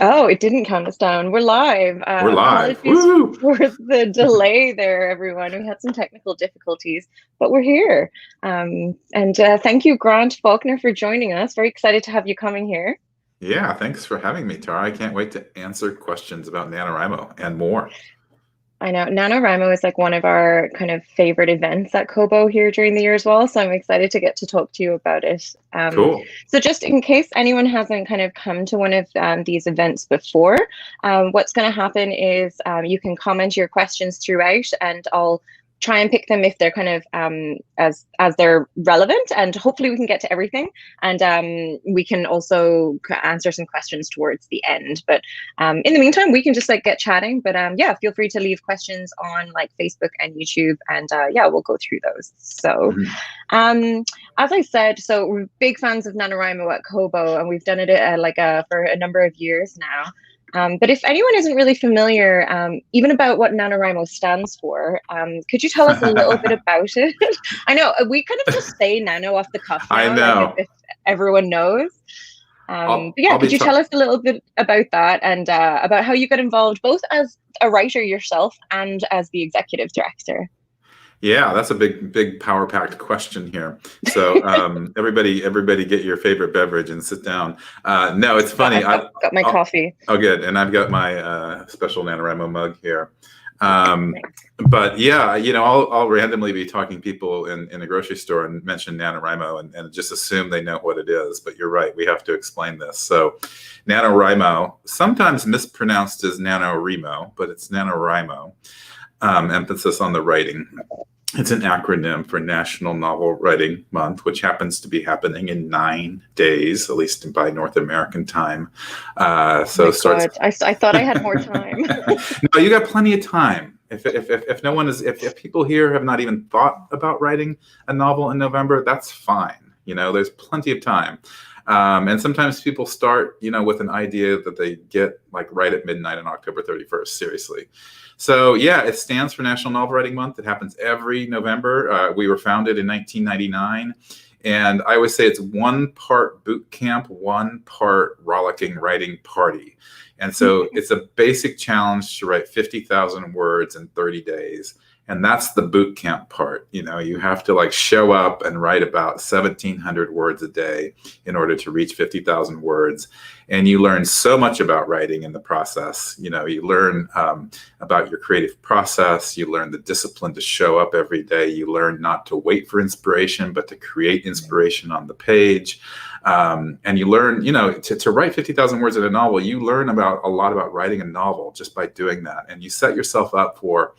Oh, it didn't count us down. We're live. We're live. Apologies Woo! for the delay there, everyone. We had some technical difficulties, but we're here. And thank you, Grant Faulkner, for joining us. Very excited to have you coming here. Yeah, thanks for having me, Tara. I can't wait to answer questions about NaNoWriMo and more. I know NaNoWriMo is like one of our kind of favorite events at Kobo here during the year as well. So I'm excited to get to talk to you about it. Cool. So just in case anyone hasn't kind of come to one of these events before, what's going to happen is you can comment your questions throughout and I'll try and pick them if they're kind of as they're relevant, and hopefully we can get to everything, and we can also answer some questions towards the end. But in the meantime, we can just like get chatting. But yeah, feel free to leave questions on like Facebook and YouTube, and yeah, we'll go through those. So as I said, so we're big fans of NaNoWriMo at Kobo, and we've done it for a number of years now. But if anyone isn't really familiar, even about what NaNoWriMo stands for, could you tell us a little bit about it? I know we kind of just say nano off the cuff now, I know. like if everyone knows. But yeah, could you tell us a little bit about that and about how you got involved, both as a writer yourself and as the executive director? Yeah, that's a big power-packed question here. So everybody get your favorite beverage and sit down. No, it's funny. I've got my coffee. Oh, good. And I've got my special NaNoWriMo mug here. But yeah, you know, I'll randomly be talking to people in a grocery store and mention NaNoWriMo and just assume they know what it is. But you're right, we have to explain this. So NaNoWriMo, sometimes mispronounced as NaNoWriMo, but it's NaNoWriMo. Emphasis on the writing. It's an acronym for National Novel Writing Month, which happens to be happening in 9 days, at least by North American time. So it starts. I thought I had more time. No, you got plenty of time. If people here have not even thought about writing a novel in November, that's fine. You know, there's plenty of time. And sometimes people start, you know, with an idea that they get like right at midnight on October 31st, seriously. So yeah, it stands for National Novel Writing Month. It happens every November. We were founded in 1999. And I always say it's 1 part boot camp, 1 part rollicking writing party. And so it's a basic challenge to write 50,000 words in 30 days. And that's the boot camp part. You know, you have to like show up and write about 1,700 words a day in order to reach 50,000 words. And you learn so much about writing in the process. You know, you learn about your creative process. You learn the discipline to show up every day. You learn not to wait for inspiration, but to create inspiration on the page. And you learn, you know, to write 50,000 words in a novel, you learn a lot about writing a novel just by doing that. And you set yourself up for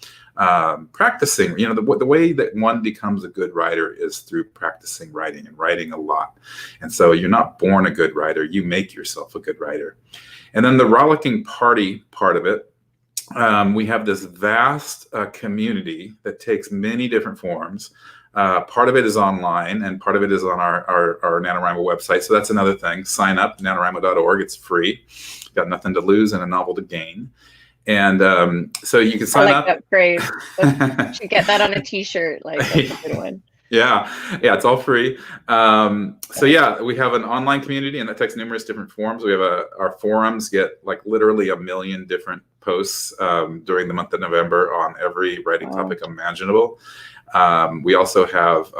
practicing. You know, the way that one becomes a good writer is through practicing writing and writing a lot. And so you're not born a good writer, you make yourself a good writer. And then the rollicking party part of it, we have this vast community that takes many different forms. Part of it is online and part of it is on our NaNoWriMo website. So that's another thing. Sign up, nanowrimo.org. It's free. Got nothing to lose and a novel to gain. And so you can sign up. I like that phrase. You should get that on a t-shirt. Like, that's a good one. Yeah, it's all free. So yeah, we have an online community and that takes numerous different forms. We have our forums get like literally 1 million different posts during the month of November on every writing topic imaginable. We also have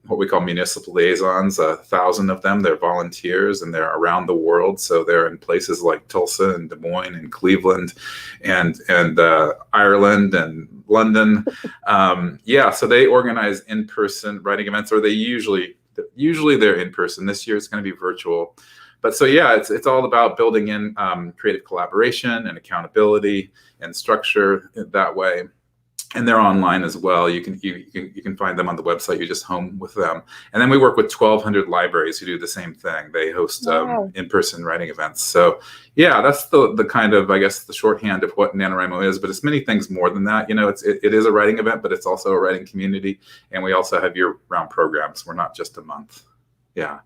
what we call municipal liaisons, 1,000 of them. They're volunteers and they're around the world. So they're in places like Tulsa and Des Moines and Cleveland and Ireland and London. Yeah, so they organize in-person writing events, or they usually they're in person. This year it's going to be virtual. But so yeah, it's all about building in creative collaboration and accountability and structure that way. And they're online as well. You can find them on the website. You're just home with them. And then we work with 1,200 libraries who do the same thing. They host in-person writing events. So yeah, that's the kind of, I guess, the shorthand of what NaNoWriMo is. But it's many things more than that. You know, it is a writing event, but it's also a writing community. And we also have year-round programs. We're not just a month. Yeah.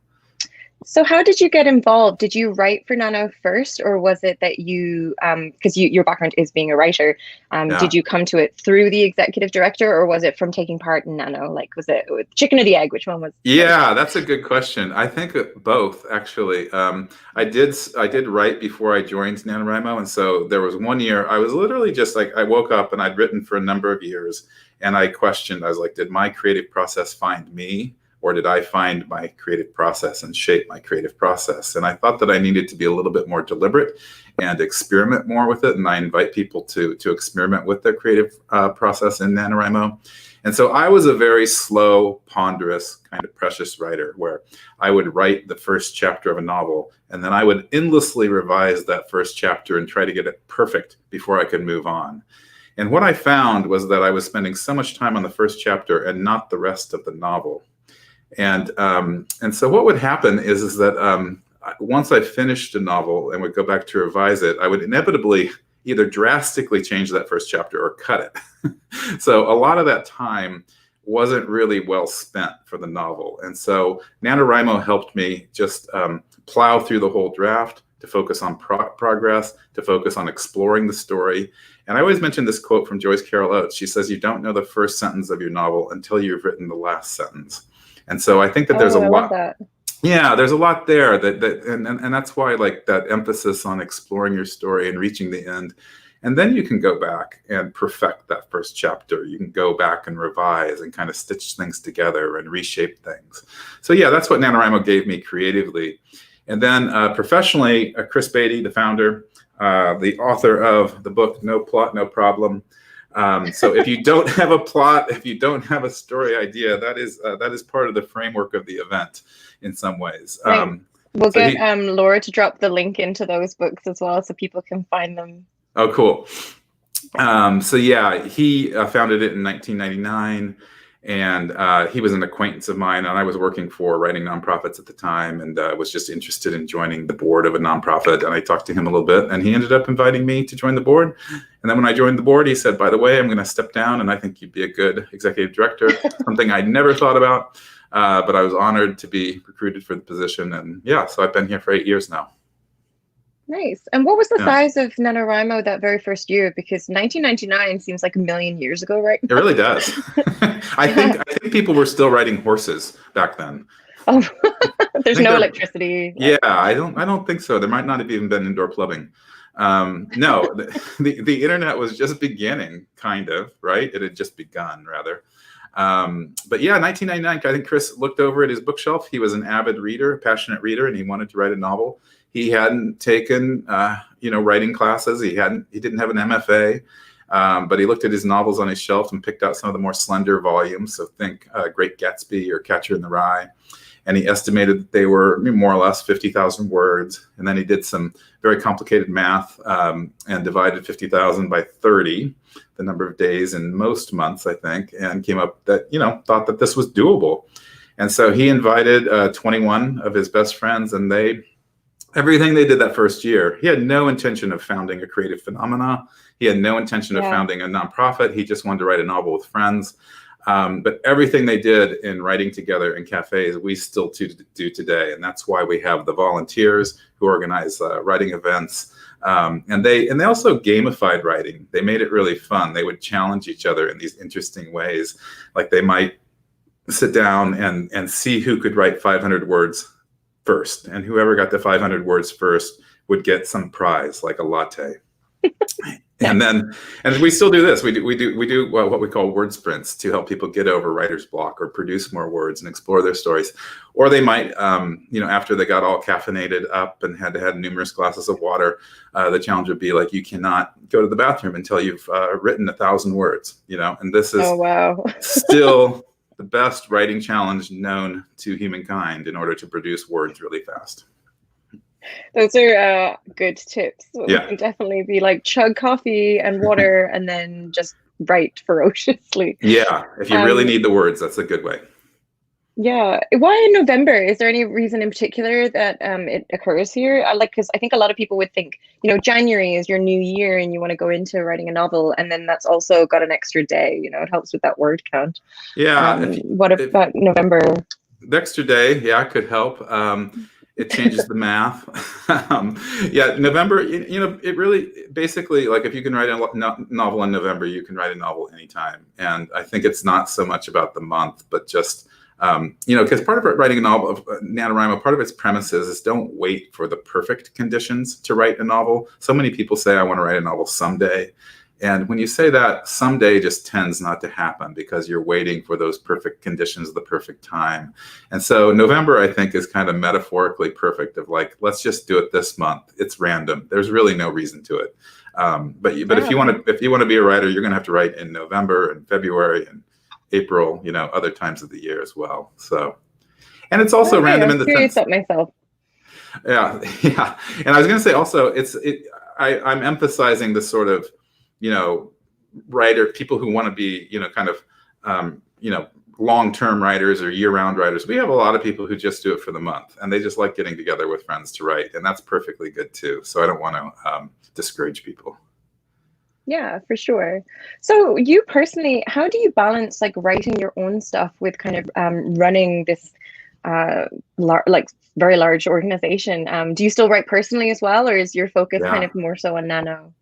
So how did you get involved? Did you write for Nano first, or was it that you, because your background is being a writer, Yeah. did you come to it through the executive director, or was it from taking part in Nano? Like, was it chicken or the egg? Which one was first? Yeah, that's a good question. I think both actually. I did write before I joined NaNoWriMo, and so there was one year I was literally just like I woke up and I'd written for a number of years, and I questioned. I was like, did my creative process find me, or did I find my creative process and shape my creative process? And I thought that I needed to be a little bit more deliberate and experiment more with it. And I invite people to experiment with their creative process in NaNoWriMo. And so I was a very slow, ponderous, kind of precious writer where I would write the first chapter of a novel and then I would endlessly revise that first chapter and try to get it perfect before I could move on. And what I found was that I was spending so much time on the first chapter and not the rest of the novel. And so what would happen is that once I finished a novel and would go back to revise it, I would inevitably either drastically change that first chapter or cut it. So a lot of that time wasn't really well spent for the novel. And so NaNoWriMo helped me just plow through the whole draft, to focus on progress, to focus on exploring the story. And I always mention this quote from Joyce Carol Oates. She says, "You don't know the first sentence of your novel until you've written the last sentence." And so I think that there's a Oh, I love lot. that. Yeah, there's a lot there and that's why like that emphasis on exploring your story and reaching the end. And then you can go back and perfect that first chapter. You can go back and revise and kind of stitch things together and reshape things. So yeah, that's what NaNoWriMo gave me creatively. And then professionally, Chris Beatty, the founder, the author of the book No Plot, No Problem. So if you don't have a plot, if you don't have a story idea, that is part of the framework of the event in some ways. Right. We'll So get Laura to drop the link into those books as well so people can find them. Oh, cool. So yeah, he founded it in 1999, and he was an acquaintance of mine, and I was working for writing nonprofits at the time, and was just interested in joining the board of a nonprofit. And I talked to him a little bit, and he ended up inviting me to join the board. And then when I joined the board, he said, "By the way, I'm going to step down, and I think you'd be a good executive director." Something I never thought about, but I was honored to be recruited for the position. And yeah, so I've been here for 8 years now. Nice. And what was the size of NaNoWriMo that very first year? Because 1999 seems like a million years ago, right? It really does. I think people were still riding horses back then. Oh, there's no electricity. Yeah, I don't think so. There might not have even been indoor plumbing. No, the internet was just beginning, kind of, right? It had just begun, rather. But yeah, 1999, I think Chris looked over at his bookshelf. He was an avid reader, a passionate reader, and he wanted to write a novel. He hadn't taken, writing classes. He didn't have an MFA, but he looked at his novels on his shelf and picked out some of the more slender volumes. So think Great Gatsby or Catcher in the Rye. And he estimated that they were more or less 50,000 words. And then he did some very complicated math and divided 50,000 by 30, the number of days in most months, I think, and came up that, thought that this was doable. And so he invited 21 of his best friends, and everything they did that first year, he had no intention of founding a creative phenomena. He had no intention of founding a nonprofit. He just wanted to write a novel with friends. But everything they did in writing together in cafes, we still do today. And that's why we have the volunteers who organize writing events. And they also gamified writing. They made it really fun. They would challenge each other in these interesting ways. Like they might sit down and see who could write 500 words first, and whoever got the 500 words first would get some prize, like a latte. And we still do this. We do what we call word sprints to help people get over writer's block or produce more words and explore their stories. Or they might, after they got all caffeinated up and had numerous glasses of water, the challenge would be like, you cannot go to the bathroom until you've written 1,000 words. And this is still the best writing challenge known to humankind in order to produce words really fast. Those are good tips. Yeah. We can definitely be like chug coffee and water and then just write ferociously. Yeah, if you really need the words, that's a good way. Yeah. Why in November? Is there any reason in particular that it occurs here? Because I think a lot of people would think, January is your new year and you want to go into writing a novel, and then that's also got an extra day. It helps with that word count. Yeah. What about November? The extra day, yeah, could help. It changes the math. Yeah, November, it really basically, like, if you can write a novel in November, you can write a novel anytime. And I think it's not so much about the month, but just, because part of writing a novel of NaNoWriMo, part of its premises is don't wait for the perfect conditions to write a novel. So many people say, I want to write a novel someday. And when you say that, someday just tends not to happen because you're waiting for those perfect conditions, the perfect time. And so November, I think, is kind of metaphorically perfect of like, let's just do it this month. It's random. There's really no reason to it. But if you want to be a writer, you're going to have to write in November and February and April, other times of the year as well. So, and it's also random in the sense. That myself. Yeah. And I was going to say also, I'm emphasizing the sort of, writer, people who want to be, kind of, long-term writers or year-round writers. We have a lot of people who just do it for the month, and they just like getting together with friends to write, and that's perfectly good too. So I don't want to discourage people. Yeah, for sure. So you personally, how do you balance like writing your own stuff with kind of running this very large organization? Do you still write personally as well, or is your focus kind of more so on Nano?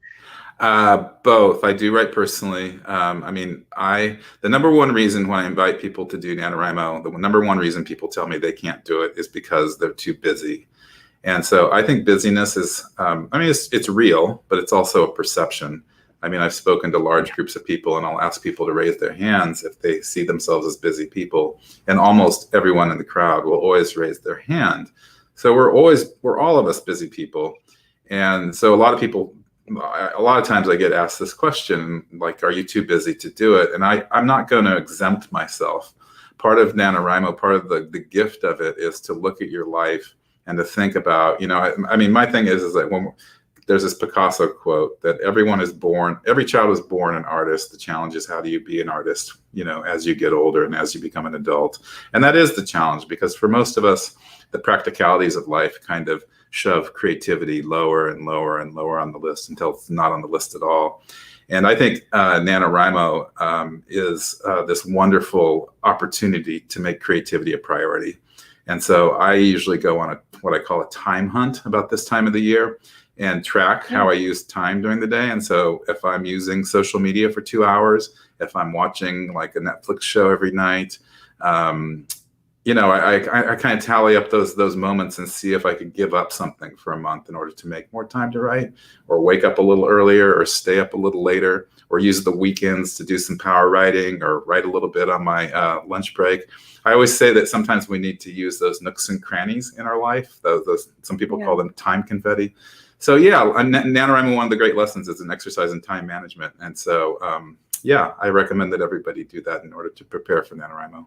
Both. I do write personally. The number one reason when I invite people to do NaNoWriMo, the number one reason people tell me they can't do it is because they're too busy. And so I think busyness is, it's real, but it's also a perception. I've spoken to large groups of people, and I'll ask people to raise their hands if they see themselves as busy people. And almost everyone in the crowd will always raise their hand. So we're all of us busy people. And so a lot of times I get asked this question, like, are you too busy to do it? And I'm not going to exempt myself. Part of NaNoWriMo, part of the gift of it is to look at your life and to think about, my thing is that when there's this Picasso quote that every child is born an artist. The challenge is, how do you be an artist, as you get older and as you become an adult? And that is the challenge, because for most of us, the practicalities of life kind of shove creativity lower and lower and lower on the list until it's not on the list at all. And I think NaNoWriMo is this wonderful opportunity to make creativity a priority. And so I usually go on what I call a time hunt about this time of the year and track how I use time during the day. And so if I'm using social media for 2 hours, if I'm watching like a Netflix show every night, I kind of tally up those moments and see if I could give up something for a month in order to make more time to write, or wake up a little earlier, or stay up a little later, or use the weekends to do some power writing, or write a little bit on my lunch break. I always say that sometimes we need to use those nooks and crannies in our life. Those some people call them time confetti. So NaNoWriMo, one of the great lessons is an exercise in time management. And so, I recommend that everybody do that in order to prepare for NaNoWriMo.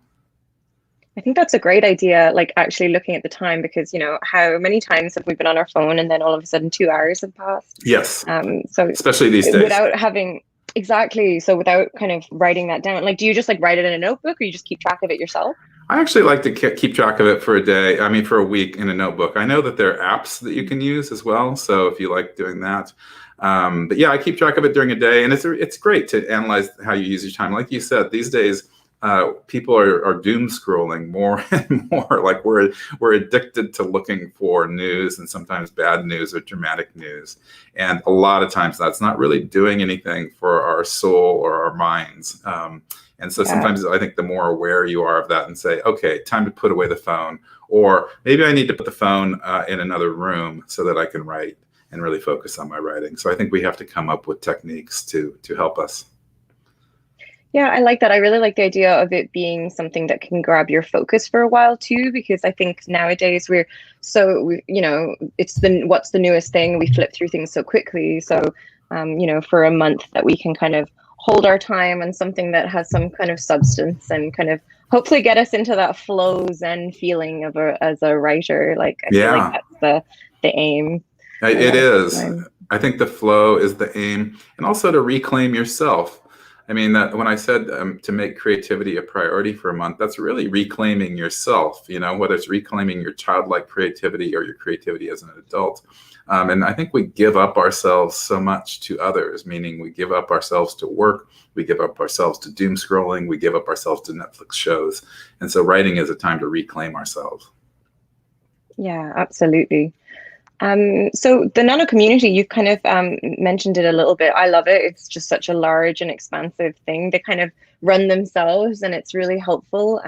I think that's a great idea, like actually looking at the time, because, how many times have we been on our phone and then all of a sudden 2 hours have passed? Yes. So especially these days. Without kind of writing that down, like, do you just like write it in a notebook, or you just keep track of it yourself? I actually like to keep track of it for a week in a notebook. I know that there are apps that you can use as well. So if you like doing that, I keep track of it during a day, and it's great to analyze how you use your time. Like you said, these days, people are doom scrolling more and more. Like we're addicted to looking for news, and sometimes bad news or dramatic news. And a lot of times that's not really doing anything for our soul or our minds. And so sometimes I think the more aware you are of that and say, okay, time to put away the phone, or maybe I need to put the phone in another room so that I can write and really focus on my writing. So I think we have to come up with techniques to help us. Yeah, I like that. I really like the idea of it being something that can grab your focus for a while too, because I think nowadays what's the newest thing? We flip through things so quickly. So, for a month that we can kind of hold our time on something that has some kind of substance and kind of hopefully get us into that flow zen feeling as a writer. Like, I feel like that's the aim. It is. I think the flow is the aim, and also to reclaim yourself. That when I said to make creativity a priority for a month, that's really reclaiming yourself, whether it's reclaiming your childlike creativity or your creativity as an adult. And I think we give up ourselves so much to others, meaning we give up ourselves to work, we give up ourselves to doom scrolling, we give up ourselves to Netflix shows. And so writing is a time to reclaim ourselves. Yeah, absolutely. So the nano community, you've kind of mentioned it a little bit. I love it. It's just such a large and expansive thing. They kind of run themselves, and it's really helpful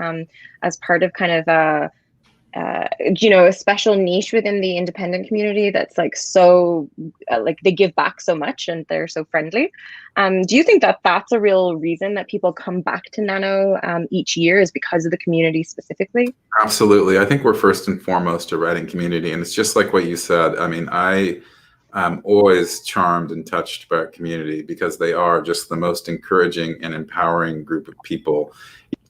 as part of kind of a special niche within the independent community that's like so like they give back so much and they're so friendly. Do you think that that's a real reason that people come back to Nano each year is because of the community specifically? Absolutely. I think we're first and foremost a writing community. And it's just like what you said. I mean, I'm always charmed and touched by our community because they are just the most encouraging and empowering group of people.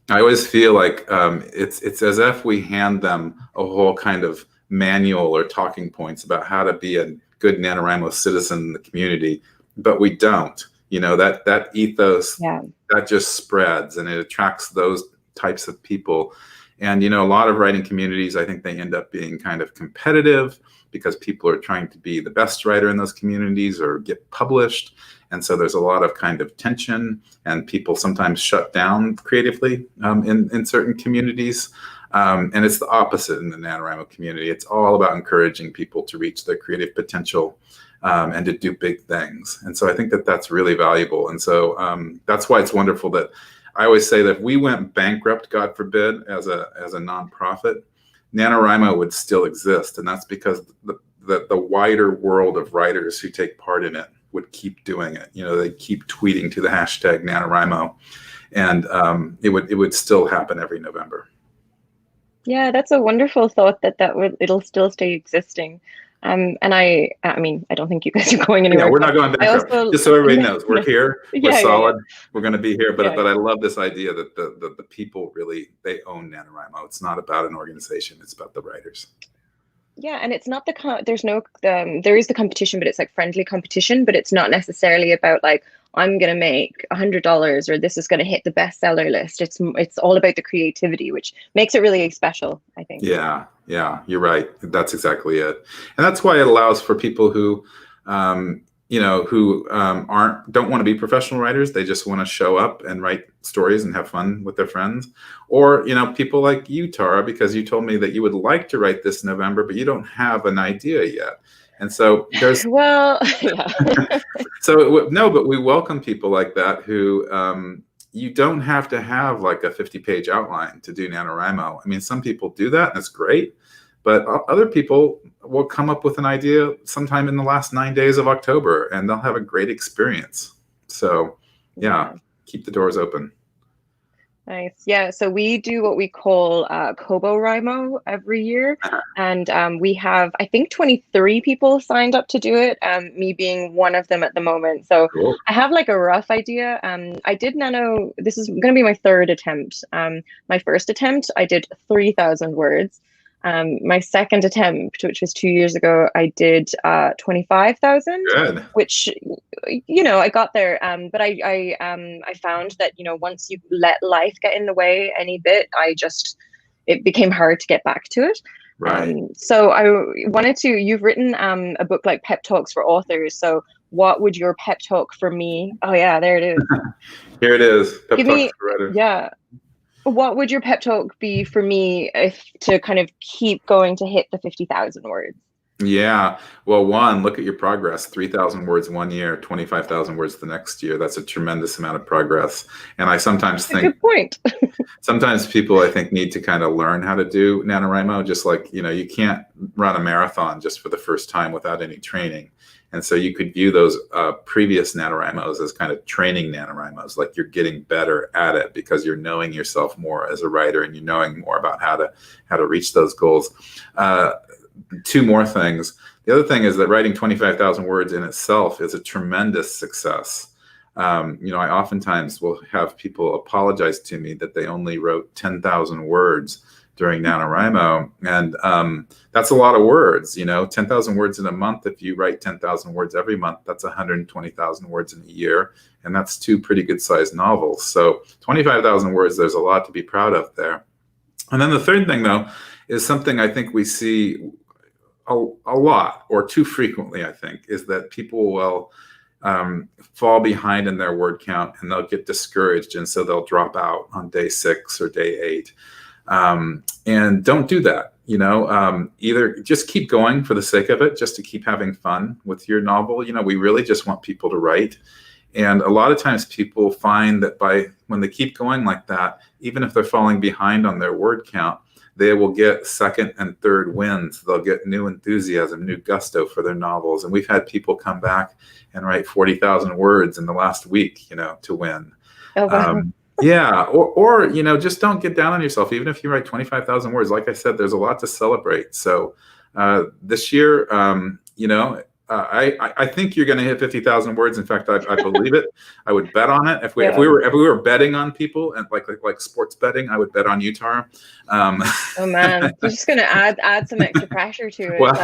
I always feel like it's as if we hand them a whole kind of manual or talking points about how to be a good NaNoWriMo citizen in the community, but we don't. You know, that ethos, that just spreads and it attracts those types of people. And, you know, a lot of writing communities, I think they end up being kind of competitive because people are trying to be the best writer in those communities or get published. And so there's a lot of kind of tension and people sometimes shut down creatively in certain communities. And it's the opposite in the NaNoWriMo community. It's all about encouraging people to reach their creative potential and to do big things. And so I think that that's really valuable. And so that's why it's wonderful that I always say that if we went bankrupt, God forbid, as a nonprofit, NaNoWriMo would still exist. And that's because the wider world of writers who take part in it would keep doing it. You know, they keep tweeting to the hashtag NaNoWriMo, and it would still happen every November. Yeah, that's a wonderful thought it'll still stay existing. And I mean, I don't think you guys are going anywhere. Yeah, we're not going bankrupt. Just so everybody knows, we're here. We're solid. We're going to be here. But I love this idea that the people really, they own NaNoWriMo. It's not about an organization. It's about the writers. Yeah, and it's not there is the competition, but it's like friendly competition, but it's not necessarily about like I'm gonna make $100 or this is gonna hit the bestseller list. It's all about the creativity, which makes it really special, I think. Yeah, you're right. That's exactly it, and that's why it allows for people who, don't want to be professional writers. They just want to show up and write stories and have fun with their friends, or people like you, Tara, because you told me that you would like to write this November, but you don't have an idea yet. And so there's well, yeah. but we welcome people like that who you don't have to have like a 50-page outline to do NaNoWriMo. I mean, some people do that and it's great, but other people will come up with an idea sometime in the last 9 days of October and they'll have a great experience. So yeah, keep the doors open. Nice. Yeah. So we do what we call KWL every year. And we have, I think, 23 people signed up to do it, me being one of them at the moment. So cool. I have like a rough idea. I did Nano, this is going to be my third attempt. My first attempt, I did 3,000 words. My second attempt, which was 2 years ago, I did 25,000, which, I got there. But I found that, once you let life get in the way any bit, it became hard to get back to it. Right. So I wanted to, you've written a book like Pep Talks for Authors. So what would your pep talk for me? Oh yeah, there it is. Here it is. Pep Talks for Writers. Yeah. What would your pep talk be for me to kind of keep going to hit the 50,000 words? Yeah. Well, one, look at your progress. 3,000 words 1 year, 25,000 words the next year. That's a tremendous amount of progress. And I sometimes think, good point. sometimes people, I think, need to kind of learn how to do NaNoWriMo. Just like, you can't run a marathon just for the first time without any training. And so you could view those previous NaNoWriMos as kind of training NaNoWriMos, like you're getting better at it because you're knowing yourself more as a writer and you're knowing more about how to reach those goals. Two more things. The other thing is that writing 25,000 words in itself is a tremendous success. I oftentimes will have people apologize to me that they only wrote 10,000 words during NaNoWriMo. And that's a lot of words, 10,000 words in a month. If you write 10,000 words every month, that's 120,000 words in a year. And that's 2 pretty good sized novels. So 25,000 words, there's a lot to be proud of there. And then the third thing, though, is something I think we see a lot, or too frequently, I think, is that people will fall behind in their word count and they'll get discouraged. And so they'll drop out on day 6 or day 8. And don't do that. either just keep going for the sake of it, just to keep having fun with your novel. We really just want people to write. And a lot of times people find that when they keep going like that, even if they're falling behind on their word count, they will get second and third wins. They'll get new enthusiasm, new gusto for their novels. And we've had people come back and write 40,000 words in the last week, to win. Oh, wow. Yeah, or just don't get down on yourself. Even if you write 25,000 words, like I said, there's a lot to celebrate. So this year, I think you're going to hit 50,000 words. In fact, I believe it. I would bet on it. If we were betting on people, and like sports betting, I would bet on you, Tara. Oh man, you're just going to add some extra pressure to it. Well,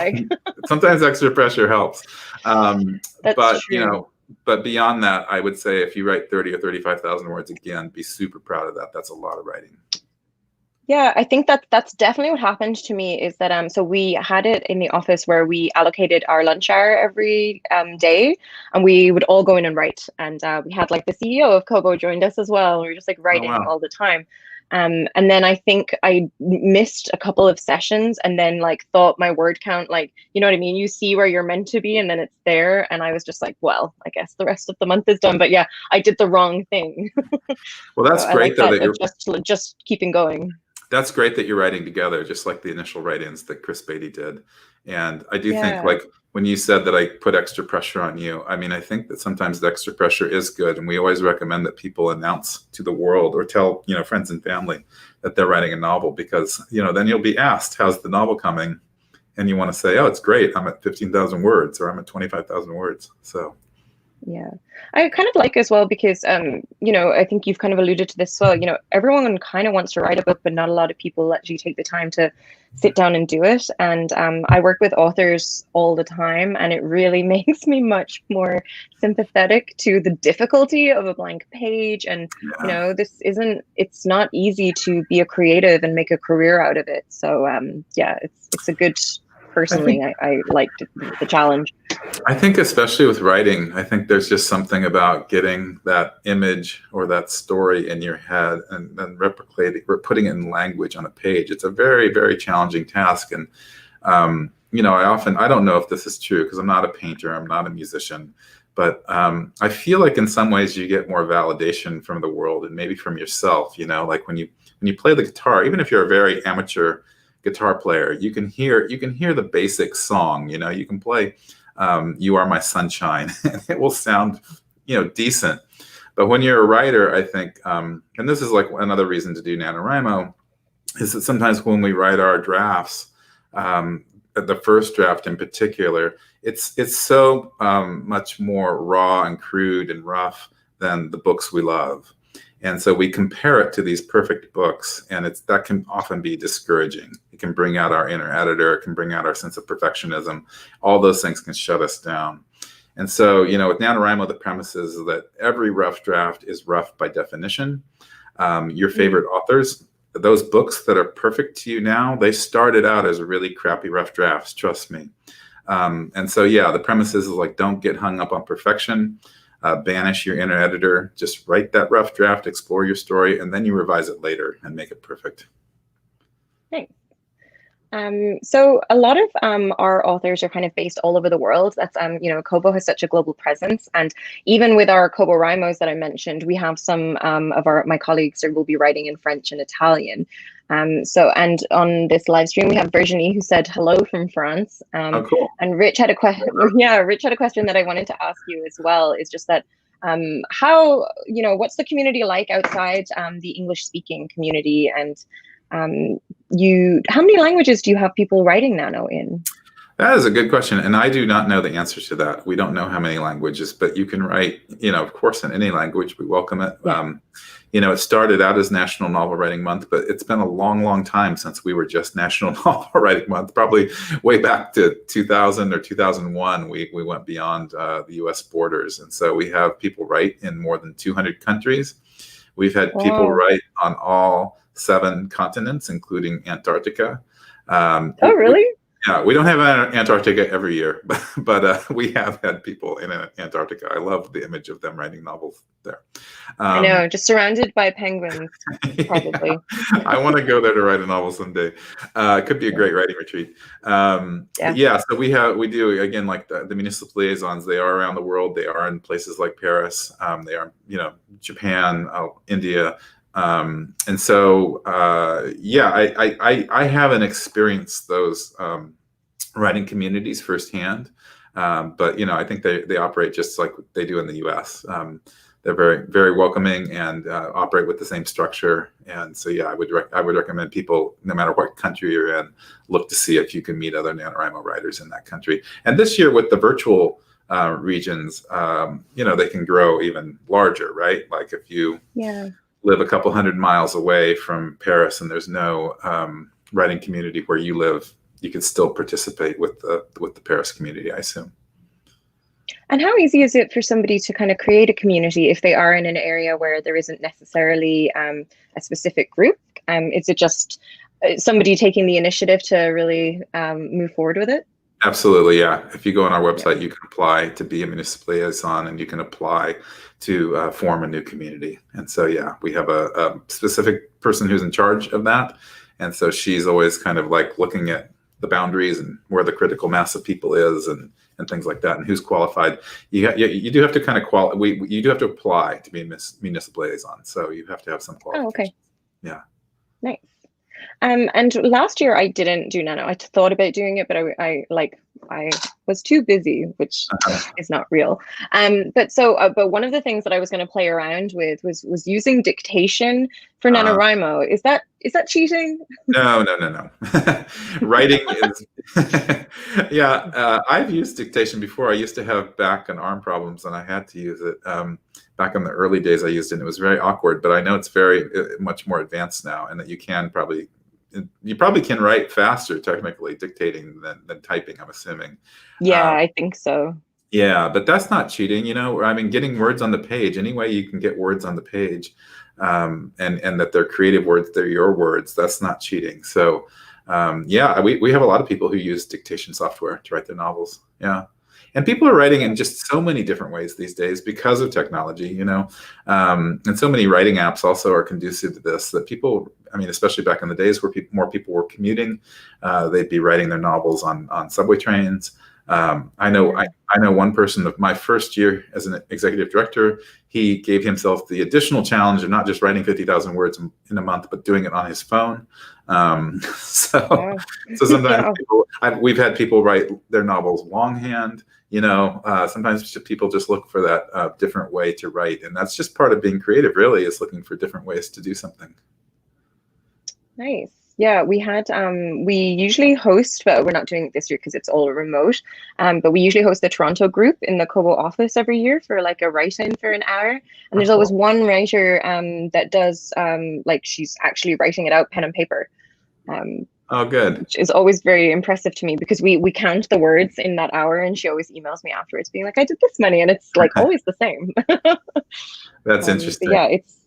sometimes extra pressure helps. That's true. But beyond that, I would say if you write 30 or 35,000 words, again, be super proud of that. That's a lot of writing. Yeah, I think that's definitely what happened to me, is that so we had it in the office where we allocated our lunch hour every day, and we would all go in and write. And we had like the CEO of Kobo joined us as well. We were just like writing all the time. And then I think I missed a couple of sessions and then like thought my word count, like, you know what I mean? You see where you're meant to be and then it's there. And I was just like, well, I guess the rest of the month is done. But yeah, I did the wrong thing. Well, that's so great though, that you're just keeping going. That's great that you're writing together, just like the initial write-ins that Chris Beatty did. And I do think, like when you said that I put extra pressure on you, I mean, I think that sometimes the extra pressure is good. And we always recommend that people announce to the world or tell, friends and family that they're writing a novel, because, then you'll be asked, how's the novel coming? And you want to say, oh, it's great. I'm at 15,000 words or I'm at 25,000 words. So. Yeah, I kind of like as well because, I think you've kind of alluded to this as well. Everyone kind of wants to write a book, but not a lot of people actually take the time to sit down and do it. And I work with authors all the time, and it really makes me much more sympathetic to the difficulty of a blank page. And, it's not easy to be a creative and make a career out of it. So, it's a good. Personally, I liked the challenge. I think especially with writing, I think there's just something about getting that image or that story in your head and then putting it in language on a page. It's a very, very challenging task. And, I don't know if this is true because I'm not a painter, I'm not a musician, but I feel like in some ways you get more validation from the world and maybe from yourself, like when you play the guitar, even if you're a very amateur guitar player, you can hear the basic song. You can play "You Are My Sunshine," and it will sound decent. But when you're a writer, I think, and this is like another reason to do NaNoWriMo, is that sometimes when we write our drafts, the first draft in particular, it's so much more raw and crude and rough than the books we love. And so we compare it to these perfect books, and that can often be discouraging. It can bring out our inner editor, it can bring out our sense of perfectionism. All those things can shut us down. And so, with NaNoWriMo, the premise is that every rough draft is rough by definition. Your favorite authors, those books that are perfect to you now, they started out as really crappy rough drafts, trust me. And so, the premise is like, don't get hung up on perfection. Banish your inner editor, just write that rough draft, explore your story, and then you revise it later and make it perfect. Thanks. So a lot of our authors are kind of based all over the world. That's, Kobo has such a global presence. And even with our KWLs that I mentioned, we have some of my colleagues who will be writing in French and Italian. And on this live stream, we have Virginie who said hello from France. Oh, cool. And Rich had a question. Yeah, Rich had a question that I wanted to ask you as well. Is just that how, what's the community like outside the English speaking community? And how many languages do you have people writing Nano in? That is a good question. And I do not know the answer to that. We don't know how many languages, but you can write, of course, in any language. We welcome it. Yeah. It started out as National Novel Writing Month, but it's been a long, long time since we were just National Novel Writing Month. Probably way back to 2000 or 2001, we went beyond the U.S. borders. And so we have people write in more than 200 countries. We've had people write on all 7 continents, including Antarctica. Oh, really? Yeah, we don't have Antarctica every year, but we have had people in Antarctica. I love the image of them writing novels there. I know, just surrounded by penguins, probably. Yeah, I want to go there to write a novel someday. It could be a great writing retreat. But yeah, so we do again, like the municipal liaisons. They are around the world. They are in places like Paris. They are, Japan, India. And so, yeah, I haven't experienced those writing communities firsthand, but I think they operate just like they do in the U.S. They're very, very welcoming and operate with the same structure. And so, yeah, I would recommend people, no matter what country you're in, look to see if you can meet other NaNoWriMo writers in that country. And this year with the virtual regions, they can grow even larger, right? Like if you live a couple 100 miles away from Paris and there's no writing community where you live, you can still participate with the Paris community, I assume. And how easy is it for somebody to kind of create a community if they are in an area where there isn't necessarily a specific group? Is it just somebody taking the initiative to really move forward with it? Absolutely, yeah. If you go on our website, you can apply to be a municipal liaison, and you can apply to form a new community. And so, yeah, we have a specific person who's in charge of that. And so she's always kind of like looking at the boundaries and where the critical mass of people is and things like that, and who's qualified. You do have to kind of you do have to apply to be a municipal liaison. So you have to have some qualifications. Oh, okay. Yeah. Nice. And last year I didn't do Nano. I thought about doing it, but I was too busy, which is not real. But one of the things that I was going to play around with was using dictation for NaNoWriMo. Is that cheating? No. Writing is, yeah. I've used dictation before. I used to have back and arm problems, and I had to use it. Back in the early days, I used it, and it was very awkward. But I know it's very much more advanced now, and that you probably can write faster technically dictating than typing, I'm assuming. Yeah, I think so. Yeah, but that's not cheating. I mean, getting words on the page, any way you can get words on the page, and that they're creative words, they're your words, that's not cheating. So yeah, we have a lot of people who use dictation software to write their novels. Yeah. And people are writing in just so many different ways these days because of technology, and so many writing apps also are conducive to this, that people, I mean, especially back in the days where more people were commuting, they'd be writing their novels on subway trains. I know one person of my first year as an executive director, he gave himself the additional challenge of not just writing 50,000 words in a month, but doing it on his phone. So sometimes we've had people write their novels longhand. Sometimes people just look for that different way to write, and that's just part of being creative. Really, is looking for different ways to do something. Nice. Yeah, we usually host, but we're not doing it this year because it's all remote. But we usually host the Toronto group in the Kobo office every year for like a write-in for an hour. And there's always one writer that does like she's actually writing it out pen and paper. Oh, good. Which is always very impressive to me because we count the words in that hour, and she always emails me afterwards being like, I did this many, and it's like always the same. That's interesting. Yeah, it's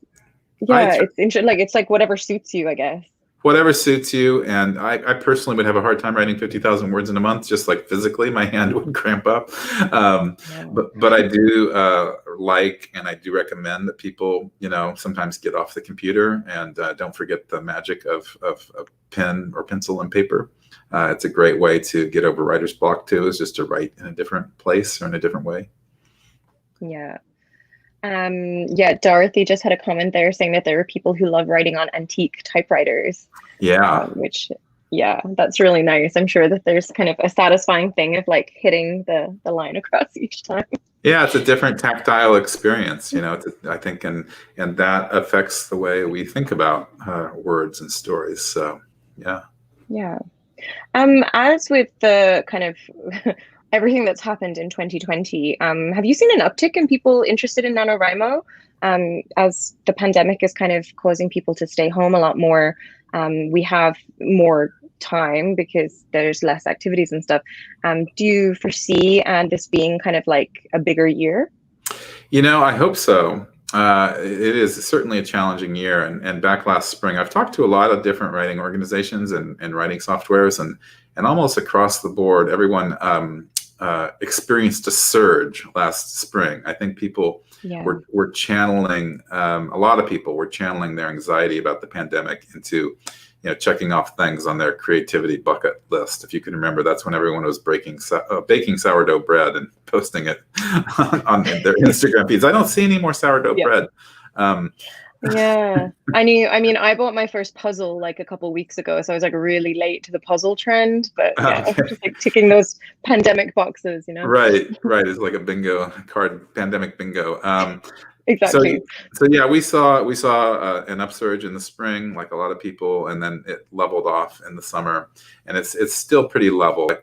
interesting. Like it's like whatever suits you, I guess. Whatever suits you. And I personally would have a hard time writing 50,000 words in a month, just like physically, my hand would cramp up. But I do and I do recommend that people, sometimes get off the computer and don't forget the magic of pen or pencil and paper. It's a great way to get over writer's block too, is just to write in a different place or in a different way. Yeah. Dorothy just had a comment there saying that there are people who love writing on antique typewriters. Yeah. That's really nice. I'm sure that there's kind of a satisfying thing of like hitting the line across each time. Yeah, it's a different tactile experience, I think, and that affects the way we think about words and stories. So, yeah. Yeah. As with the kind of everything that's happened in 2020, have you seen an uptick in people interested in NaNoWriMo? As the pandemic is kind of causing people to stay home a lot more, we have more time because there's less activities and stuff. Do you foresee this being kind of like a bigger year? I hope so. It is certainly a challenging year, and back last spring, I've talked to a lot of different writing organizations and writing softwares, and almost across the board, everyone experienced a surge last spring. I think people were channeling, a lot of people were channeling their anxiety about the pandemic into, checking off things on their creativity bucket list. If you can remember, that's when everyone was baking sourdough bread and posting it on their Instagram feeds. I don't see any more sourdough bread. Yeah, I bought my first puzzle like a couple of weeks ago, so I was like really late to the puzzle trend, but just like ticking those pandemic boxes, Right. It's like a bingo card, pandemic bingo. Exactly. So yeah, we saw an upsurge in the spring, like a lot of people, and then it leveled off in the summer, and it's still pretty level. Like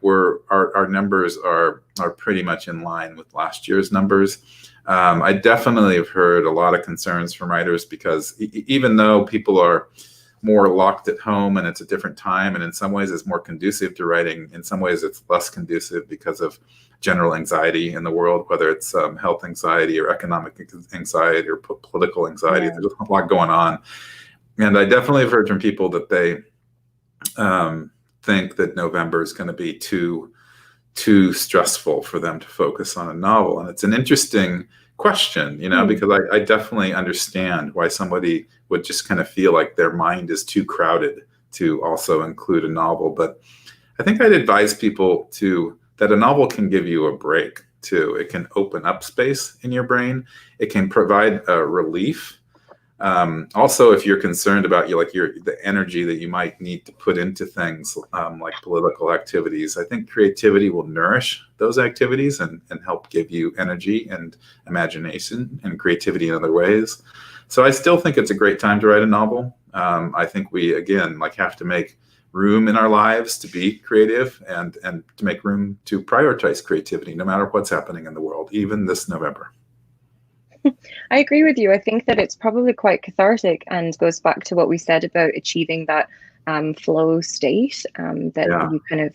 our numbers are pretty much in line with last year's numbers. I definitely have heard a lot of concerns from writers because even though people are more locked at home and it's a different time, and in some ways it's more conducive to writing, in some ways it's less conducive because of general anxiety in the world, whether it's health anxiety or economic anxiety or political anxiety. There's a lot going on. And I definitely have heard from people that they think that November is going to be too stressful for them to focus on a novel. And it's an interesting question, because I definitely understand why somebody would just kind of feel like their mind is too crowded to also include a novel. But I think I'd advise people that a novel can give you a break too. It can open up space in your brain. It can provide a relief. Also, if you're concerned about the energy that you might need to put into things like political activities, I think creativity will nourish those activities and help give you energy and imagination and creativity in other ways. So I still think it's a great time to write a novel. I think we, again, have to make room in our lives to be creative and to make room to prioritize creativity, no matter what's happening in the world, even this November. I agree with you. I think that it's probably quite cathartic and goes back to what we said about achieving that flow state that you kind of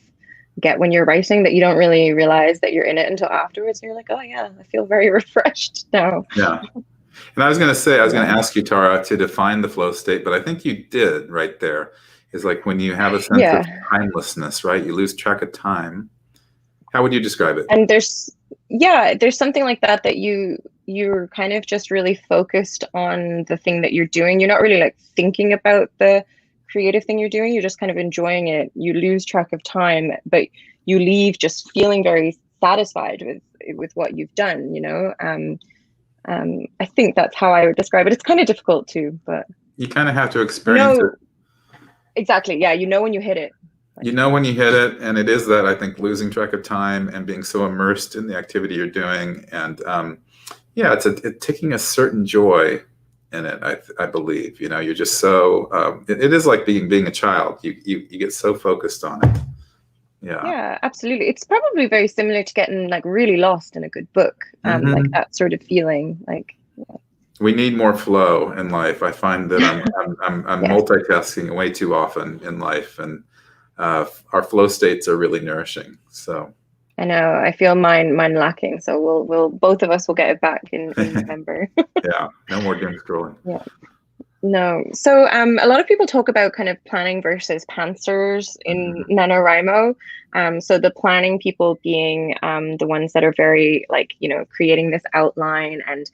get when you're writing, that you don't really realize that you're in it until afterwards. And you're like, oh yeah, I feel very refreshed now. Yeah. And I was going to ask you, Tara, to define the flow state, but I think you did right there. Is like when you have a sense of timelessness, right? You lose track of time. How would you describe it? And there's something like that you're kind of just really focused on the thing that you're doing. You're not really thinking about the creative thing you're doing. You're just kind of enjoying it. You lose track of time, but you leave just feeling very satisfied with what you've done, I think that's how I would describe it. It's kind of difficult too, but you kind of have to experience it. Exactly. Yeah. When you hit it. When you hit it, and it is that, I think, losing track of time and being so immersed in the activity you're doing. And it's taking a certain joy in it, I believe. You're just so, it is like being a child. You get so focused on it. Yeah, absolutely. It's probably very similar to getting really lost in a good book, like that sort of feeling. We need more flow in life. I find that I'm multitasking way too often in life, and our flow states are really nourishing. So I know I feel mine lacking. So we'll both of us will get it back in November. Yeah, no more doom scrolling. Yeah. No. So a lot of people talk about kind of planning versus pantsers in NaNoWriMo. So the planning people being the ones that are very creating this outline and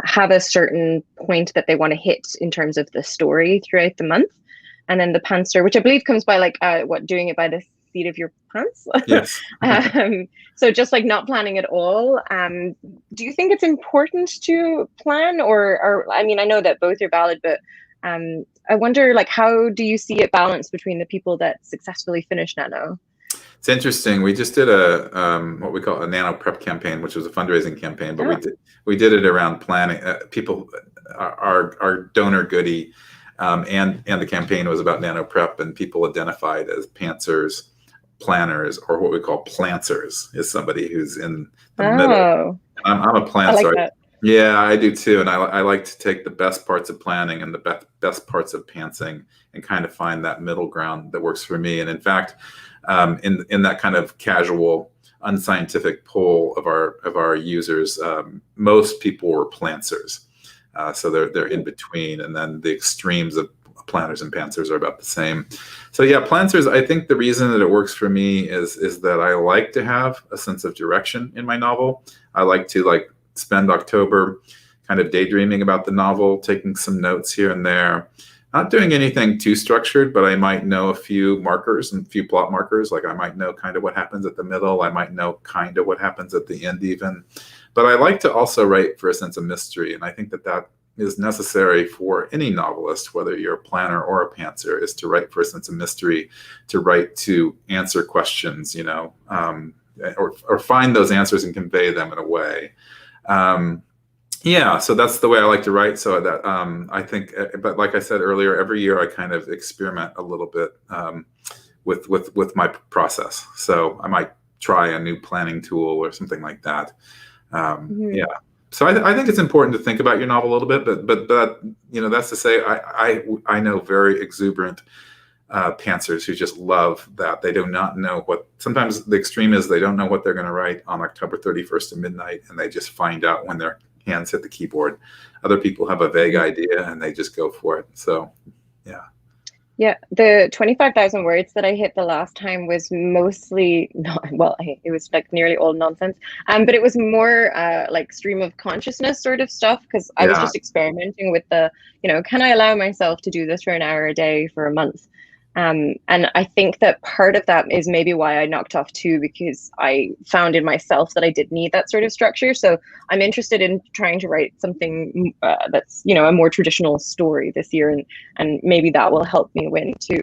have a certain point that they want to hit in terms of the story throughout the month. And then the pantser, which I believe comes by doing it by the seat of your pants. Yes. So just not planning at all. Do you think it's important to plan or I know that both are valid, but I wonder how do you see it balanced between the people that successfully finish Nano? It's interesting. We just did a what we call a Nano Prep campaign, which was a fundraising campaign, but we did it around planning. People, our donor goodie, and the campaign was about Nano Prep, and people identified as pantsers, planners, or what we call plantsers, is somebody who's in the middle. I'm a plantser. I like that. Yeah, I do too, and I like to take the best parts of planning and the best parts of pantsing and kind of find that middle ground that works for me. And in fact, in that kind of casual, unscientific poll of our users, most people were plantsers. So they're in between, and then the extremes of Planters and Pantsers are about the same. So yeah, Planters, I think the reason that it works for me is that I like to have a sense of direction in my novel. I like to spend October kind of daydreaming about the novel, taking some notes here and there, not doing anything too structured, but I might know a few markers and a few plot markers. Like I might know kind of what happens at the middle. I might know kind of what happens at the end even. But I like to also write for a sense of mystery. And I think that is necessary for any novelist, whether you're a planner or a pantser, is to write for a sense of mystery, to write to answer questions, or find those answers and convey them in a way. Yeah, so that's the way I like to write. So that I think, but like I said earlier, every year I kind of experiment a little bit with my process. So I might try a new planning tool or something like that. Yeah. So I think it's important to think about your novel a little bit, but that's to say I know very exuberant pantsers who just love that. They do not know what, sometimes the extreme is they don't know what they're going to write on October 31st at midnight, and they just find out when their hands hit the keyboard. Other people have a vague idea and they just go for it. So yeah. Yeah, the 25,000 words that I hit the last time was mostly not, well, it was like nearly all nonsense. But it was more like stream of consciousness sort of stuff, because I was just experimenting with the, can I allow myself to do this for an hour a day for a month? And I think that part of that is maybe why I knocked off 2, because I found in myself that I did need that sort of structure. So I'm interested in trying to write something that's, a more traditional story this year, and maybe that will help me win too.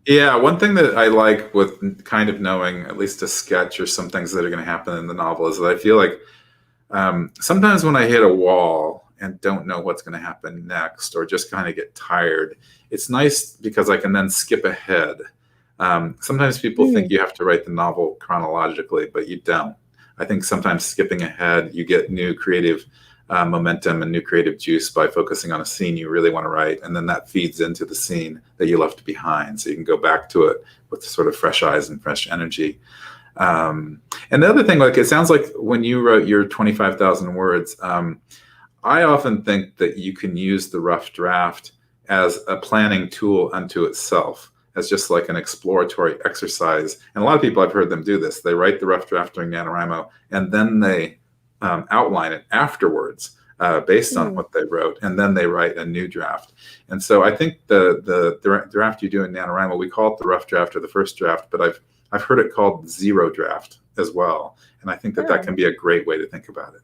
Yeah, one thing that I like with kind of knowing at least a sketch or some things that are going to happen in the novel is that I feel like sometimes when I hit a wall and don't know what's going to happen next, or just kind of get tired, it's nice because I can then skip ahead. Sometimes people think you have to write the novel chronologically, but you don't. I think sometimes skipping ahead, you get new creative momentum and new creative juice by focusing on a scene you really want to write, and then that feeds into the scene that you left behind, so you can go back to it with sort of fresh eyes and fresh energy. And the other thing, it sounds like when you wrote your 25,000 words, I often think that you can use the rough draft as a planning tool unto itself, as just like an exploratory exercise. And a lot of people, I've heard them do this. They write the rough draft during NaNoWriMo, and then they outline it afterwards based on what they wrote, and then they write a new draft. And so I think the draft you do in NaNoWriMo, we call it the rough draft or the first draft, but I've heard it called zero draft as well. And I think that can be a great way to think about it.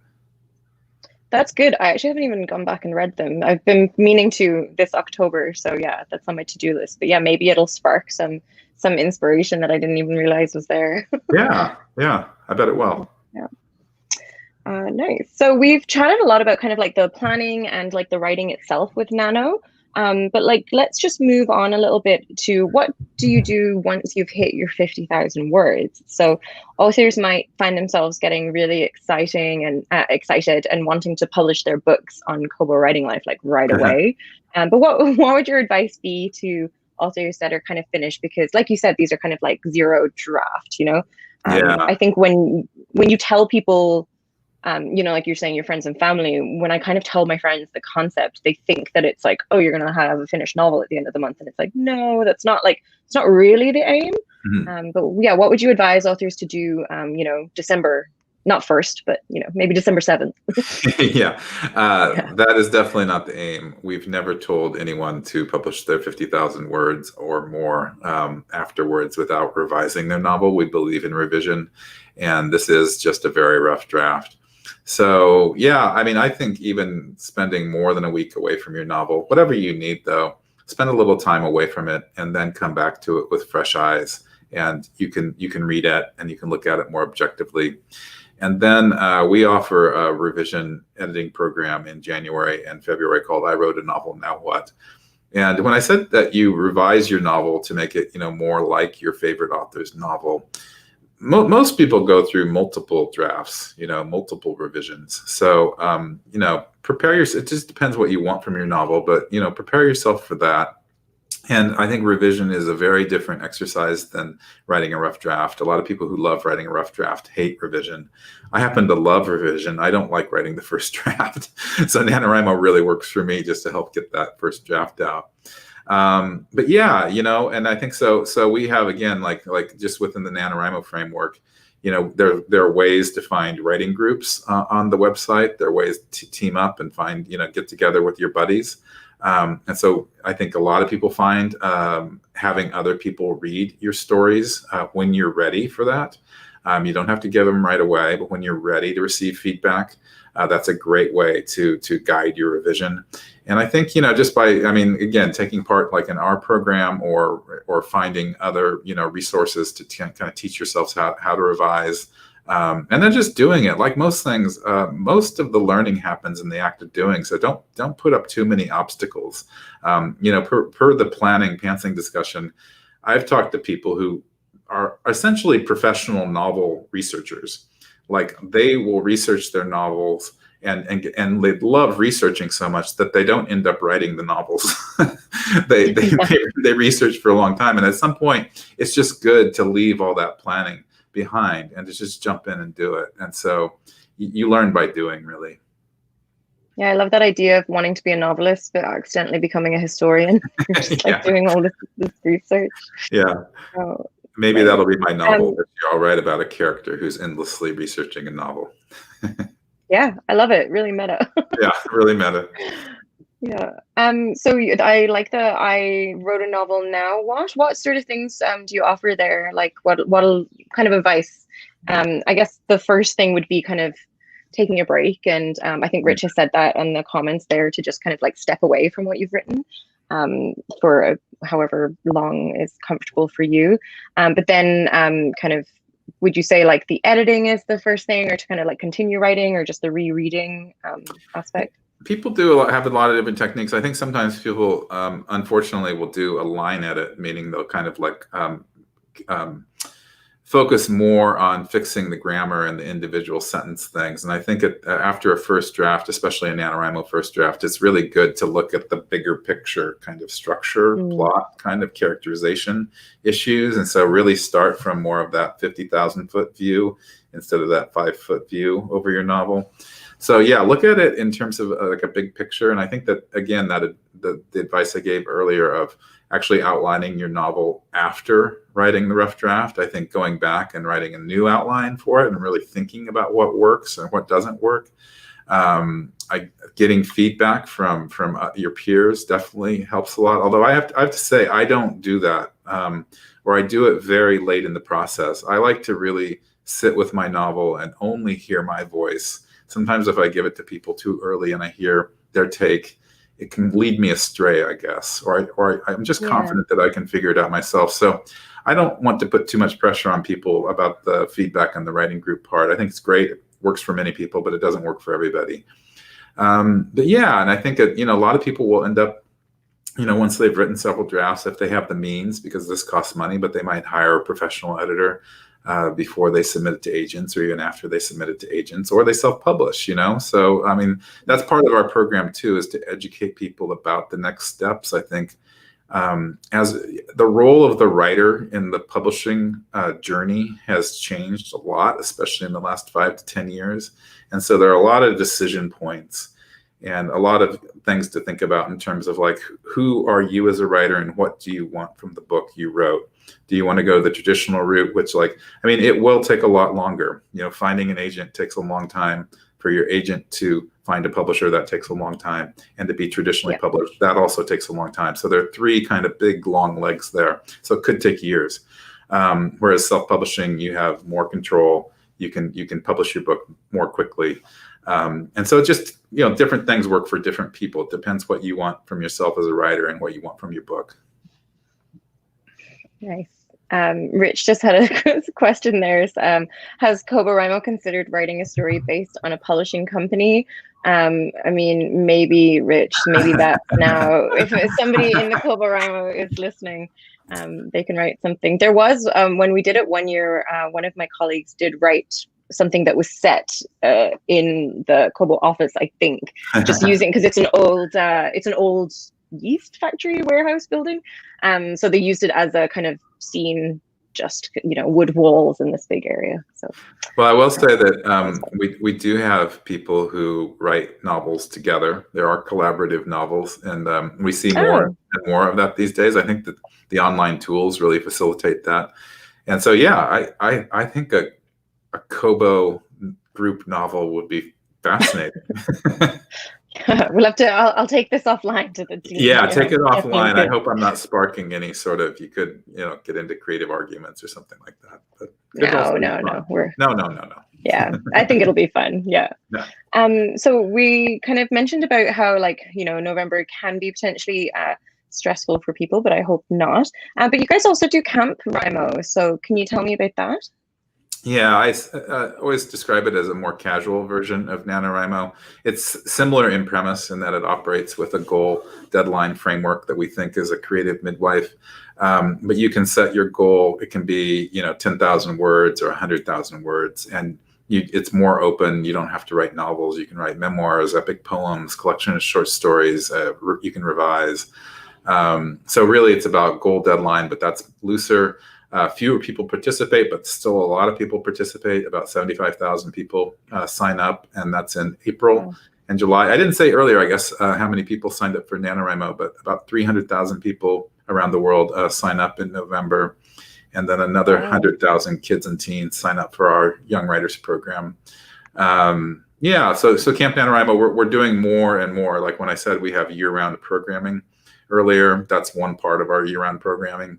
That's good. I actually haven't even gone back and read them. I've been meaning to this October. So yeah, that's on my to-do list. But yeah, maybe it'll spark some inspiration that I didn't even realize was there. Yeah, I bet it will. Yeah. Nice. So we've chatted a lot about kind of like the planning and like the writing itself with Nano. But let's just move on a little bit to what do you do once you've hit your 50,000 words? So authors might find themselves getting really excited and wanting to publish their books on Kobo Writing Life right away. But what would your advice be to authors that are kind of finished? Because like you said, these are kind of like zero draft, I think when you tell people, like you're saying, your friends and family, when I kind of tell my friends the concept, they think that it's like, oh, you're going to have a finished novel at the end of the month. And it's like, no, that's not it's not really the aim. But yeah, what would you advise authors to do, December, not 1st, but, maybe December 7th? Yeah, that is definitely not the aim. We've never told anyone to publish their 50,000 words or more afterwards without revising their novel. We believe in revision, and this is just a very rough draft. So yeah, I think even spending more than a week away from your novel, whatever you need though, spend a little time away from it and then come back to it with fresh eyes, and you can read it and you can look at it more objectively. And then we offer a revision editing program in January and February called I Wrote a Novel, Now What? And when I said that you revise your novel to make it, more like your favorite author's novel, most people go through multiple drafts, multiple revisions. So, prepare yourself. It just depends what you want from your novel, but, prepare yourself for that. And I think revision is a very different exercise than writing a rough draft. A lot of people who love writing a rough draft hate revision. I happen to love revision. I don't like writing the first draft. So NaNoWriMo really works for me just to help get that first draft out. But yeah, and I think so. So we have, again, like just within the NaNoWriMo framework, there are ways to find writing groups on the website. There are ways to team up and find, get together with your buddies. And so I think a lot of people find having other people read your stories when you're ready for that. You don't have to give them right away, but when you're ready to receive feedback, that's a great way to guide your revision. And I think, just by, again, taking part like in our program or finding other, resources to kind of teach yourselves how to revise, and then just doing it. Like most things, most of the learning happens in the act of doing. So don't put up too many obstacles. Per the planning pantsing discussion, I've talked to people who are essentially professional novel researchers. Like they will research their novels and they love researching so much that they don't end up writing the novels. they research for a long time, and at some point it's just good to leave all that planning behind and to just jump in and do it. And so you learn by doing, really. Yeah, I love that idea of wanting to be a novelist but accidentally becoming a historian. Just like doing all this research. Yeah. So, maybe that'll be my novel. I'll write about a character who's endlessly researching a novel. Yeah, I love it. Really meta. Yeah, really meta. Yeah. So I like that I wrote a novel now. What sort of things do you offer there? Like what kind of advice? I guess the first thing would be kind of taking a break, and I think Rich has said that in the comments there, to just kind of like step away from what you've written for however long is comfortable for you. But then kind of, would you say like the editing is the first thing, or to kind of like continue writing, or just the rereading aspect? People have a lot of different techniques. I think sometimes people, unfortunately, will do a line edit, meaning they'll kind of like focus more on fixing the grammar and the individual sentence things. And I think after a first draft, especially a NaNoWriMo first draft, it's really good to look at the bigger picture kind of structure, plot, kind of characterization issues. And so really start from more of that 50,000 foot view instead of that 5-foot view over your novel. So yeah, look at it in terms of like a big picture. And I think that, again, that the advice I gave earlier of actually outlining your novel after writing the rough draft, I think going back and writing a new outline for it and really thinking about what works and what doesn't work. Getting feedback from your peers definitely helps a lot. Although I have to say, I don't do that, or I do it very late in the process. I like to really sit with my novel and only hear my voice. Sometimes if I give it to people too early and I hear their take, it can lead me astray, I guess, or I'm just confident that I can figure it out myself. So I don't want to put too much pressure on people about the feedback on the writing group part. I think it's great. It works for many people, but it doesn't work for everybody. But yeah, and I think that, a lot of people will end up, once they've written several drafts, if they have the means, because this costs money, but they might hire a professional editor before they submit it to agents, or even after they submit it to agents, or they self-publish, So, that's part of our program too, is to educate people about the next steps. I think as the role of the writer in the publishing journey has changed a lot, especially in the last 5 to 10 years. And so there are a lot of decision points and a lot of things to think about in terms of like, who are you as a writer and what do you want from the book you wrote? Do you want to go the traditional route, which it will take a lot longer. Finding an agent takes a long time. For your agent to find a publisher, that takes a long time. And to be traditionally published, that also takes a long time. So there are 3 kind of big, long legs there. So it could take years. Whereas self-publishing, you have more control. You can publish your book more quickly. And so it just, different things work for different people. It depends what you want from yourself as a writer and what you want from your book. Nice. Rich just had a question there. Has KWL considered writing a story based on a publishing company? Maybe Rich, maybe that's now, if somebody in the KWL is listening, they can write something. There was, when we did it one year, one of my colleagues did write something that was set in the KWL office, I think, just using, because it's an old yeast factory warehouse building. So they used it as a kind of scene just, wood walls in this big area. So, well, I will say that we do have people who write novels together. There are collaborative novels, and we see more and more of that these days. I think that the online tools really facilitate that. And so, yeah, I think a Kobo group novel would be fascinating. We'll have to. I'll take this offline to the team. Yeah, take it offline. I hope I'm not sparking any sort of. You could, get into creative arguments or something like that. But no. No. Yeah, I think it'll be fun. Yeah. So we kind of mentioned about how, like, November can be potentially stressful for people, but I hope not. But you guys also do Camp Rimo. So can you tell me about that? Yeah, I always describe it as a more casual version of NaNoWriMo. It's similar in premise in that it operates with a goal deadline framework that we think is a creative midwife. But you can set your goal. It can be, 10,000 words or 100,000 words. And it's more open. You don't have to write novels. You can write memoirs, epic poems, collection of short stories. You can revise. So really, it's about goal deadline, but that's looser. Fewer people participate, but still a lot of people participate. About 75,000 people sign up, and that's in April and July. I didn't say earlier, I guess, how many people signed up for NaNoWriMo, but about 300,000 people around the world sign up in November. And then another 100,000 kids and teens sign up for our Young Writers program. So Camp NaNoWriMo, we're doing more and more. Like when I said we have year-round programming earlier, that's one part of our year-round programming.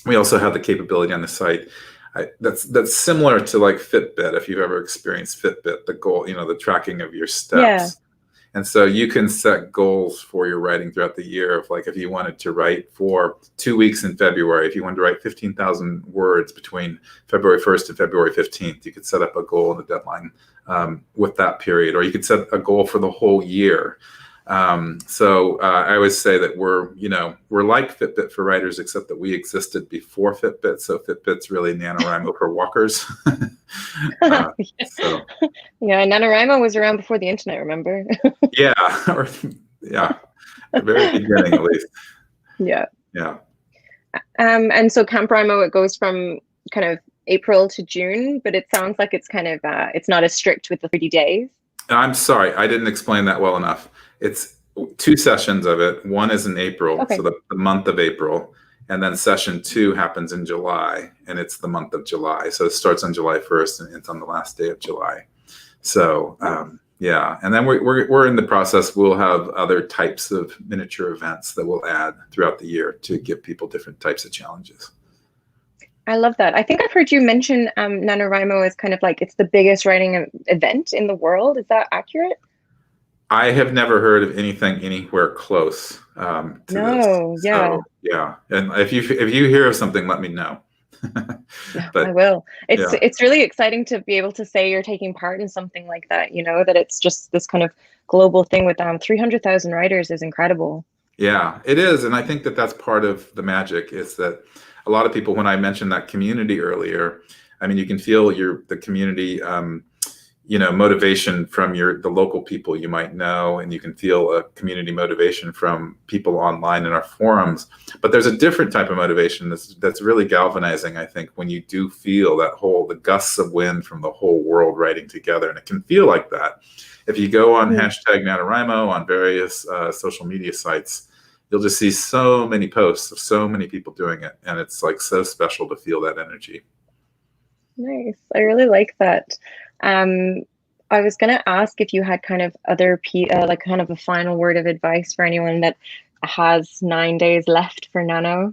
We also have the capability on the site that's similar to like Fitbit. If you've ever experienced Fitbit, the goal, the tracking of your steps. Yeah. And so you can set goals for your writing throughout the year. Of like, if you wanted to write for 2 weeks in February, if you wanted to write 15,000 words between February 1st and February 15th, you could set up a goal and a deadline with that period, or you could set a goal for the whole year. I always say that we're like Fitbit for writers, except that we existed before Fitbit. So Fitbit's really NaNoWriMo for walkers. NaNoWriMo was around before the internet, remember? The very beginning, at least. Yeah. And so Camp Rimo, it goes from kind of April to June, but it sounds like it's kind of it's not as strict with the 30 days. I'm sorry, I didn't explain that well enough. It's 2 sessions of it. One is in April, so the month of April, and then session 2 happens in July, and it's the month of July. So it starts on July 1st, and it's on the last day of July. So and then we're in the process. We'll have other types of miniature events that we'll add throughout the year to give people different types of challenges. I love that. I think I've heard you mention NaNoWriMo as kind of like it's the biggest writing event in the world. Is that accurate? I have never heard of anything anywhere close to this. Yeah. So, yeah. And if you hear of something, let me know. I will. It's really exciting to be able to say you're taking part in something like that, that it's just this kind of global thing with 300,000 writers is incredible. Yeah, it is. And I think that that's part of the magic is that a lot of people, when I mentioned that community earlier, I mean, you can feel the community, motivation from the local people you might know, and you can feel a community motivation from people online in our forums. But there's a different type of motivation that's really galvanizing, I think, when you do feel the gusts of wind from the whole world writing together. And it can feel like that. If you go on hashtag NaNoWriMo on various social media sites, you'll just see so many posts of so many people doing it. And it's like so special to feel that energy. Nice. I really like that. I was going to ask if you had kind of like kind of a final word of advice for anyone that has 9 days left for Nano.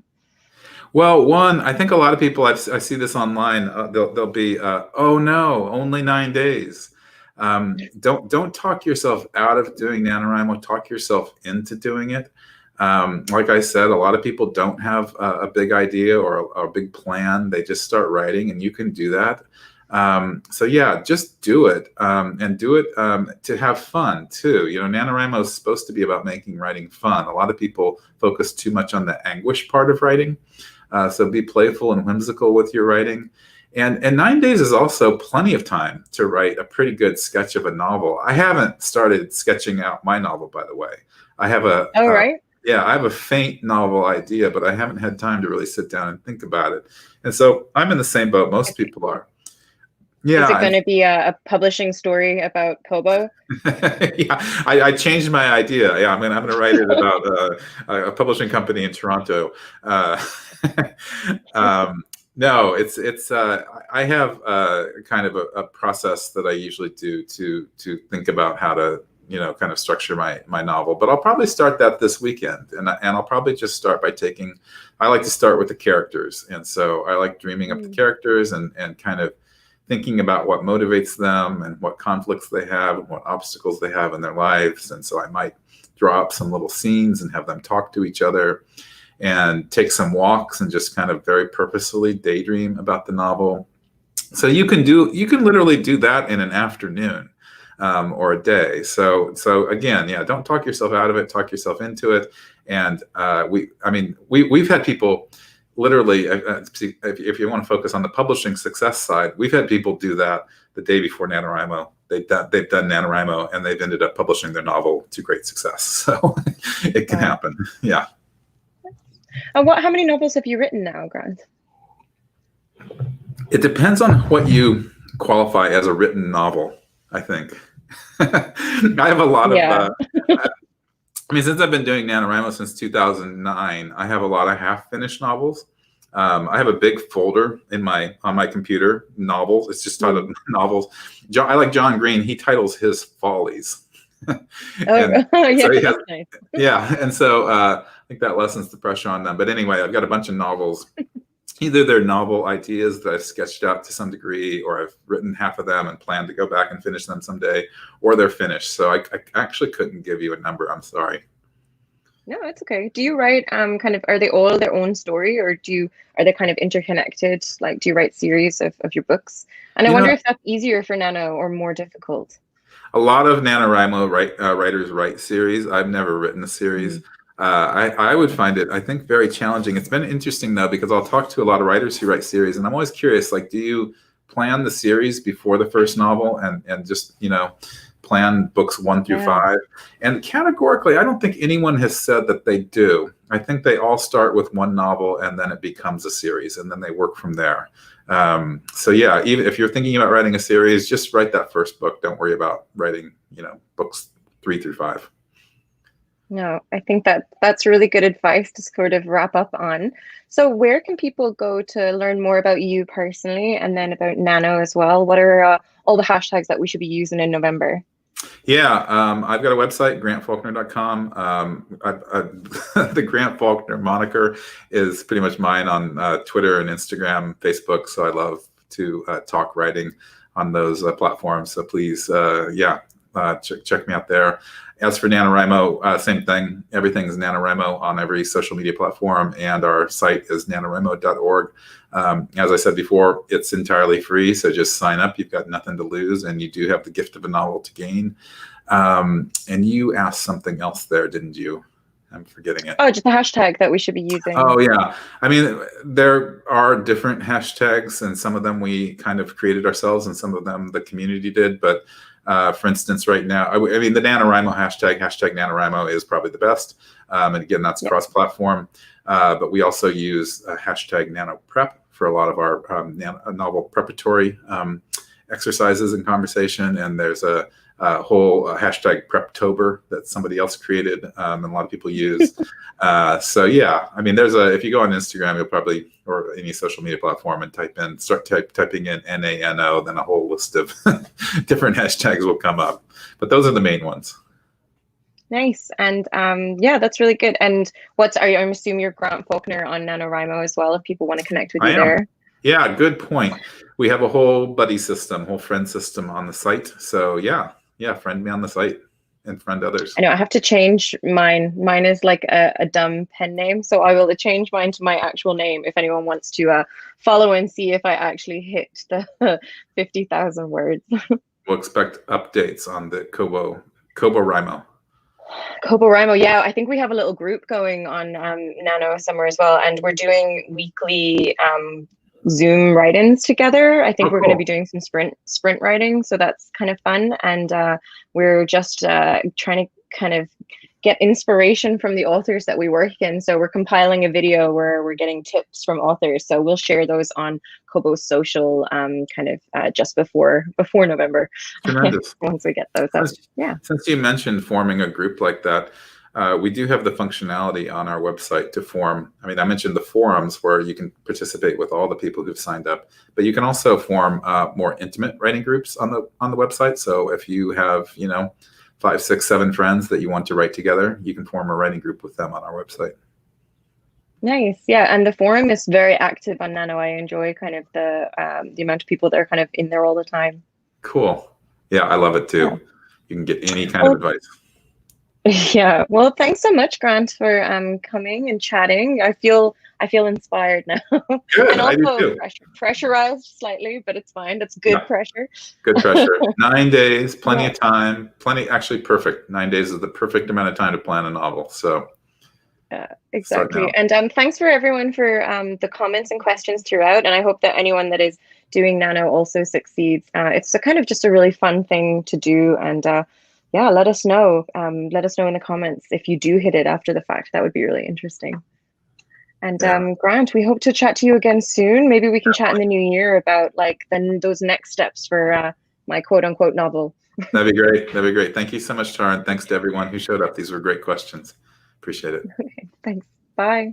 Well, one, I think a lot of people, I see this online, they'll be, oh no, only 9 days. Don't talk yourself out of doing NaNoWriMo, talk yourself into doing it. Like I said, a lot of people don't have a big idea or a big plan. They just start writing, and you can do that. Just do it, and do it to have fun too. NaNoWriMo is supposed to be about making writing fun. A lot of people focus too much on the anguish part of writing. So be playful and whimsical with your writing. And 9 days is also plenty of time to write a pretty good sketch of a novel. I haven't started sketching out my novel, by the way. I have Yeah, I have a faint novel idea, but I haven't had time to really sit down and think about it. And so I'm in the same boat most people are. Is it Yeah, going to be a publishing story about Kobo? yeah, I changed my idea. Yeah, I'm gonna write it about a publishing company in Toronto. Uh, no, I have kind of a process that I usually do to think about how to kind of structure my novel. But I'll probably start that this weekend, and I'll probably just start by taking. I like to start with the characters, and so I like dreaming up the characters and kind of thinking about what motivates them and what conflicts they have and what obstacles they have in their lives. And so I might draw up some little scenes and have them talk to each other and take some walks and just kind of very purposefully daydream about the novel. So you can literally do that in an afternoon or a day. So again, yeah, don't talk yourself out of it, talk yourself into it. And we've had people literally, if you want to focus on the publishing success side, we've had people do that the day before NaNoWriMo. They've done NaNoWriMo and they've ended up publishing their novel to great success. So it can happen. Yeah. How many novels have you written now, Grant? It depends on what you qualify as a written novel, I think. I have a lot of, since I've been doing NaNoWriMo since 2009, I have a lot of half-finished novels. I have a big folder on my computer, novels. It's just titled novels. I like John Green. He titles his Follies. Yeah, so nice. Yeah, and so I think that lessens the pressure on them. But anyway, I've got a bunch of novels. Either they're novel ideas that I've sketched out to some degree, or I've written half of them and plan to go back and finish them someday, or they're finished. So I actually couldn't give you a number. I'm sorry. No, it's okay. Do you write kind of, are they all their own story, or are they kind of interconnected? Like, do you write series of your books? And I wonder if that's easier for Nano or more difficult. A lot of NaNoWriMo writers write series. I've never written a series. I would find it, I think, very challenging. It's been interesting, though, because I'll talk to a lot of writers who write series, and I'm always curious, like, do you plan the series before the first novel and just, plan books 1 through 5? And categorically, I don't think anyone has said that they do. I think they all start with one novel, and then it becomes a series, and then they work from there. So yeah, even if you're thinking about writing a series, just write that first book. Don't worry about writing, books 3 through 5. No, I think that's really good advice to sort of wrap up on. So where can people go to learn more about you personally, and then about Nano as well? What are all the hashtags that we should be using in November? Yeah, I've got a website, grantfaulkner.com. The Grant Faulkner moniker is pretty much mine on Twitter and Instagram, Facebook. So I love to talk writing on those platforms. So please, check me out there. As for NaNoWriMo, same thing. Everything's NaNoWriMo on every social media platform, and our site is nanowrimo.org. As I said before, it's entirely free, so just sign up. You've got nothing to lose, and you do have the gift of a novel to gain. And you asked something else there, didn't you? I'm forgetting it. Oh, just the hashtag that we should be using. Oh, yeah. There are different hashtags, and some of them we kind of created ourselves, and some of them the community did. But for instance, right now, the NaNoWriMo hashtag NaNoWriMo is probably the best. And again, that's cross-platform. But we also use hashtag NanoPrep for a lot of our novel preparatory exercises and conversation. And there's a whole hashtag Preptober that somebody else created and a lot of people use. So yeah, if you go on Instagram, you'll probably, or any social media platform, and start typing in NaNo, then a whole list of different hashtags will come up. But those are the main ones. Nice. And yeah, that's really good. And I'm assuming you're Grant Faulkner on NaNoWriMo as well, if people want to connect with you there. Yeah, good point. We have a whole buddy system, whole friend system on the site. So yeah, friend me on the site and friend others. I know I have to change mine. Mine is like a dumb pen name, so I will change mine to my actual name if anyone wants to follow and see if I actually hit the 50,000 words. We'll expect updates on the KWL. KWL, yeah. I think we have a little group going on Nano Summer as well, and we're doing weekly Zoom write-ins together. I think we're going to be doing some sprint writing, so that's kind of fun. And we're just trying to kind of get inspiration from the authors that we work in. So we're compiling a video where we're getting tips from authors. So we'll share those on Kobo's social just before November. Tremendous. Once we get those up. Yeah. Since you mentioned forming a group like that, we do have the functionality on our website to form. I mean, I mentioned the forums where you can participate with all the people who've signed up, but you can also form more intimate writing groups on the website. So if you have, 5, 6, 7 friends that you want to write together, you can form a writing group with them on our website. Nice. Yeah. And the forum is very active on Nano. I enjoy kind of the amount of people that are kind of in there all the time. Cool. Yeah, I love it too. Yeah. You can get any kind of advice. Yeah. Well, thanks so much, Grant, for coming and chatting. I feel inspired now. Good. And I do also too. Pressurized slightly, but it's fine. That's good pressure. Good pressure. 9 days, plenty of time, actually perfect. 9 days is the perfect amount of time to plan a novel. So yeah, exactly. And thanks for everyone for the comments and questions throughout. And I hope that anyone that is doing Nano also succeeds. It's just a really fun thing to do. And yeah, let us know. Let us know in the comments if you do hit it after the fact. That would be really interesting. And Grant, we hope to chat to you again soon. Maybe we can chat in the new year about those next steps for my quote unquote novel. That'd be great. That'd be great. Thank you so much, Tara. And thanks to everyone who showed up. These were great questions. Appreciate it. Okay, thanks. Bye.